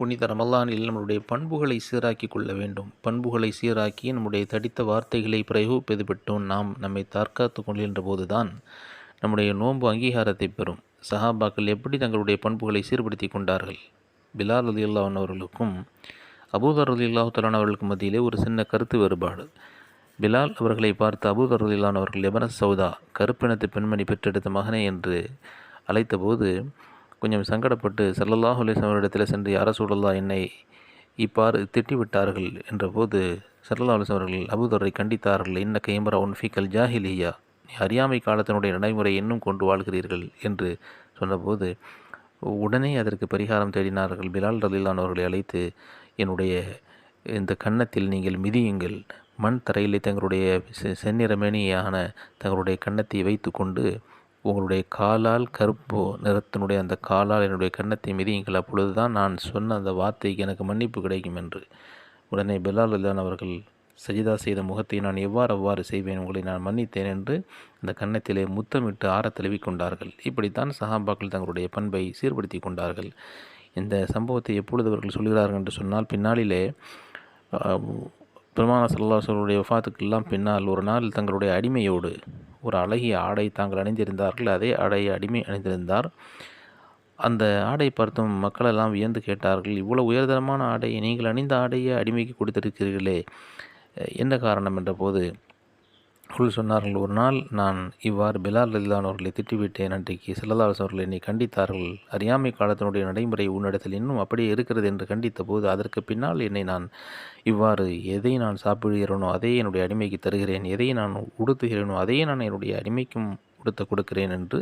புனித ரமலானில் நம்முடைய பண்புகளை சீராக்கி கொள்ள வேண்டும். பண்புகளை சீராக்கி நம்முடைய தடித்த வார்த்தைகளை பிரயோகிப்பது நாம் நம்மை தற்காத்து கொள்கின்ற போதுதான் நம்முடைய நோன்பு அங்கீகாரத்தை பெறும். சஹாபாக்கள் எப்படி தங்களுடைய பண்புகளை சீர்படுத்தி கொண்டார்கள்? பிலால் ரலியல்லாஹு அன்ஹு அவர்களுக்கும் அபூதர் ரலியல்லாஹு தஆலா அவர்களுக்கும் மத்தியிலே ஒரு சின்ன கருத்து வேறுபாடு. பிலால் அவர்களை பார்த்து அபூதர் ரலியல்லாஹு அன்ஹு அவர்கள் எபனஸ் சௌதா, கருப்பினத்து பெண்மணி பெற்றெடுத்த மகனே என்று அழைத்தபோது கொஞ்சம் சங்கடப்பட்டு ஸல்லல்லாஹு அலைஹி வஸல்லம் அவரிடத்தில் சென்று, யா ரசூலல்லாஹ், என்னை இப்பாறு திட்டிவிட்டார்கள் என்றபோது ஸல்லல்லாஹு அலைஹி வஸல்லம் அவர்கள் அபூதரை கண்டித்தார்கள். இன்னக இம்ரஉன் ஃபீக்கல் ஜாஹிலிய்யா, நீ அறியாமை காலத்தினுடைய நடைமுறை இன்னும் கொண்டு வாழ்கிறீர்கள் என்று சொன்னபோது உடனே அதற்கு பரிகாரம் தேடினார்கள். பிலால் ரலியல்லாஹு அன்ஹு அவர்களை அழைத்து, என்னுடைய இந்த கன்னத்தில் நீங்கள் மிதியுங்கள். மண் தரையிலே தங்களுடைய செந்நிறமேனியான தங்களுடைய கன்னத்தை வைத்து கொண்டு உங்களுடைய காலால், கருப்பு நிறத்தினுடைய அந்த காலால் என்னுடைய கன்னத்தை மிதியுங்கள். அப்பொழுதுதான் நான் சொன்ன அந்த வார்த்தைக்கு எனக்கு மன்னிப்பு கிடைக்கும் என்று. உடனே பிலால் ரலியல்லாஹு அவர்கள், சஜிதா செய்த முகத்தை நான் அவ்வாறு செய்வேன், உங்களை நான் மன்னித்தேன் என்று அந்த கன்னத்திலே முத்தமிட்டு ஆற தழுவி கொண்டார்கள். இப்படித்தான் சஹாபாக்கள் தங்களுடைய பண்பை சீர்படுத்தி கொண்டார்கள். இந்த சம்பவத்தை எப்பொழுது அவர்கள் சொல்கிறார்கள் என்று சொன்னால், பின்னாளிலே பெருமானார் ஸல்லல்லாஹு அலைஹி வஸல்லம் வஃபாத்துக்கெல்லாம் பின்னால் ஒரு நாள் தங்களுடைய அடிமையோடு ஒரு அழகிய ஆடை தாங்கள் அணிந்திருந்தார்கள். அதே ஆடையை அடிமை அணிந்திருந்தார். அந்த ஆடை பார்த்தும் மக்களெல்லாம் வியந்து கேட்டார்கள், இவ்வளவு உயர்தரமான ஆடை, நீங்கள் அணிந்த ஆடையை அடிமைக்கு கொடுத்திருக்கிறீர்களே, என்ன காரணம் என்ற போது அவர்கள் சொன்னார்கள், ஒரு நாள் நான் இவ்வாறு பிலால் ரலியல்லாஹு அன்ஹு அவர்களை திட்டிவிட்டேன். அன்றைக்கு ஸல்லல்லாஹு அலைஹி வஸல்லம் அவர்கள் என்னை கண்டித்தார்கள். அறியாமை காலத்தினுடைய நடைமுறை உன்னிடத்தில் இன்னும் அப்படியே இருக்கிறது என்று கண்டித்த போது அதற்கு பின்னால் என்னை நான் இவ்வாறு எதை நான் சாப்பிடுகிறேனோ அதையே என்னுடைய அடிமைக்கு தருகிறேன், எதை நான் உடுத்துகிறேனோ அதையே நான் என்னுடைய அடிமைக்கும் கொடுக்கிறேன் என்று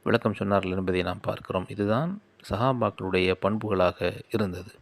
விளக்கம் சொன்னார்கள் என்பதை நாம் பார்க்கிறோம். இதுதான் சஹாபாக்களுடைய பண்புகளாக இருந்தது.